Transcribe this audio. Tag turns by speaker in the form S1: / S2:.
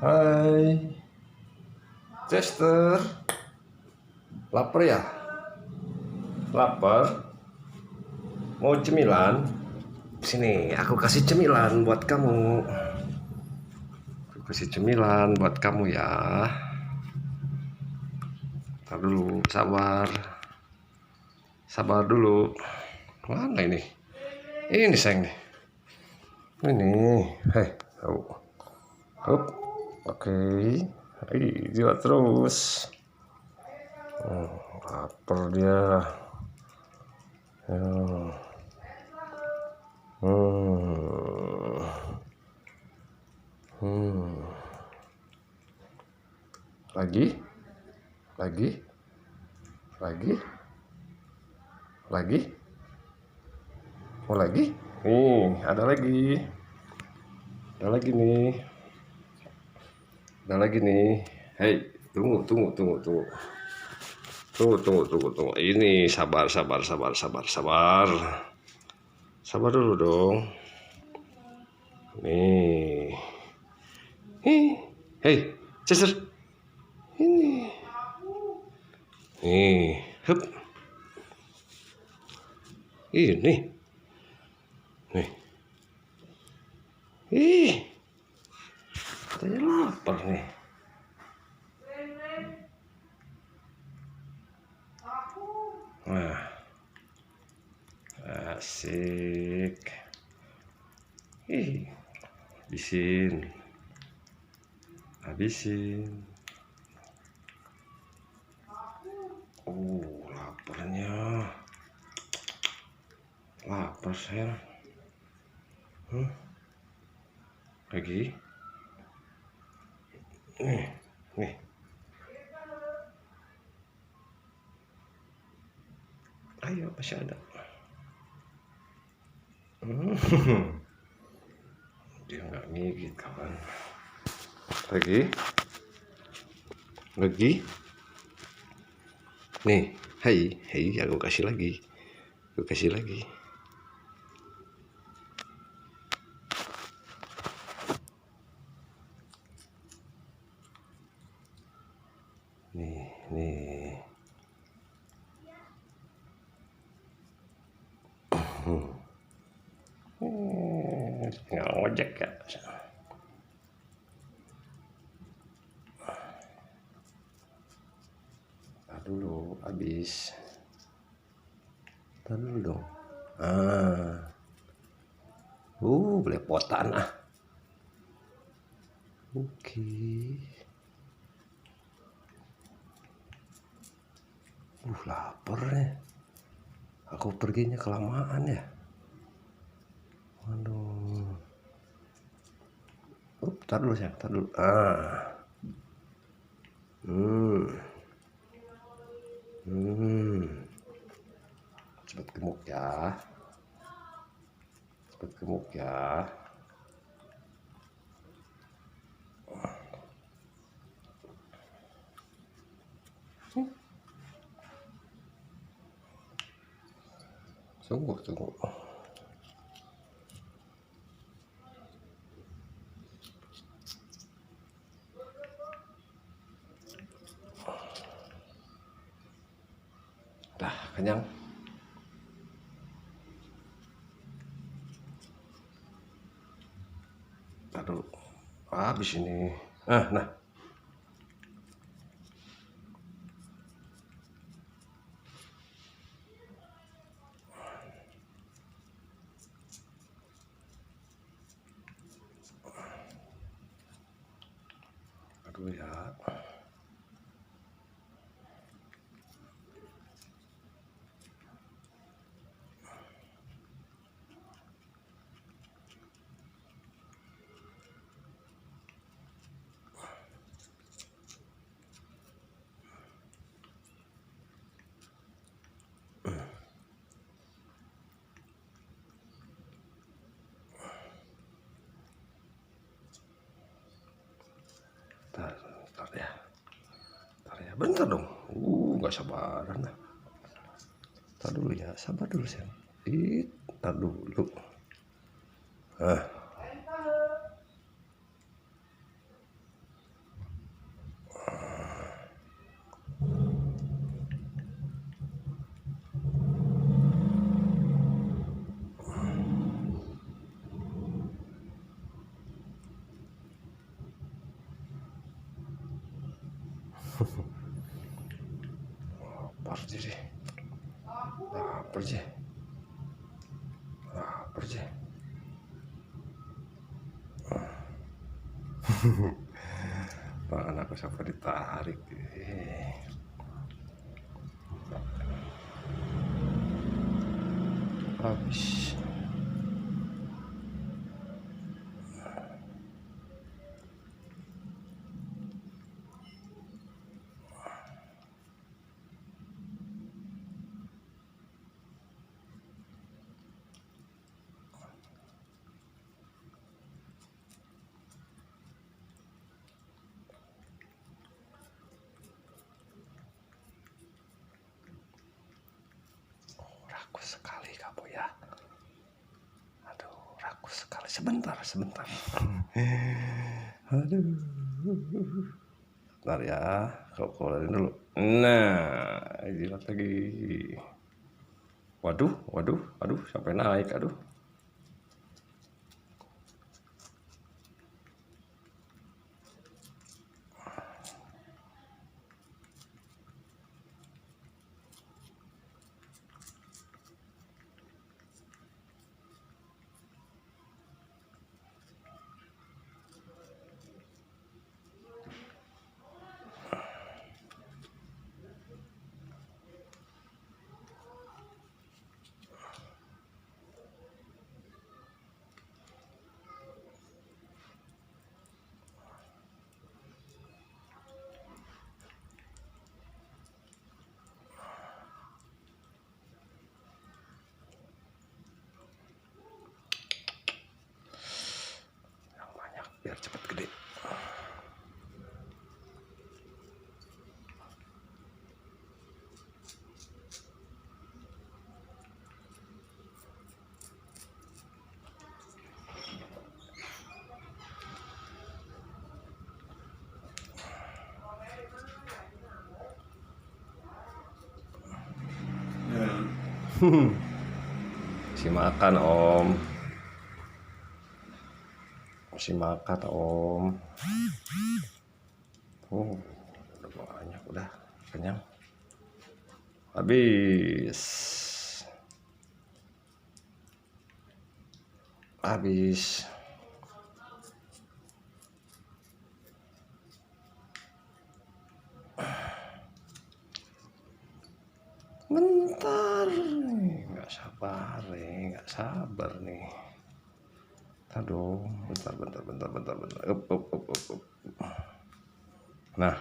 S1: Hai, Chester, lapar ya? Lapar? Mau cemilan? Sini, aku kasih cemilan buat kamu. Aku kasih cemilan buat kamu ya. Tar dulu, sabar. Sabar dulu. Mana ini? Ini sayang nih. Ini, hei, Hup. Oke. Juga terus. Lapar dia. Hmm. Lagi, mau lagi? Nih, ada lagi nih, Hei, tunggu. Ini sabar dulu dong. Nih, hei, Cesar, ini, hup, ini, nih, katanya lapar nih. Nah, asik. Habisin. Laparnya. Lapar saya. Lagi. Nih. Ayo, masih ada. Dia nggak ngigit kawan. Lagi. Nih, hai, aku kasih lagi. Nih. Nggak ngojek ya. Tar dulu, habis. Tar dulu dong. Belepotan ah. Oke. Lapar nih. Aku perginya kelamaan ya. Waduh. Tar dulu sayang, Cepet gemuk ya. Tunggu. Dah, kenyang. Aduh, habis ini. Nah. Aduh ya. Tar ya, bentar dong. Nggak sabaran lah. Tar dulu ya, sabar dulu sayang. Tar dulu. pergi. Pergi. Tangan aku sampai ditarik. Habis. Rakus sekali kamu ya. Aduh, rakus sekali. Sebentar. Aduh. Bentar ya, kau keluarin dulu. Nah, jilat lagi. Waduh, sampai naik, aduh. Yang banyak biar cepat gede. Masih makan om. Udah banyak, udah kenyang. Habis. Bentar nih, nggak sabar nih. Aduh, bentar. Up. Nah.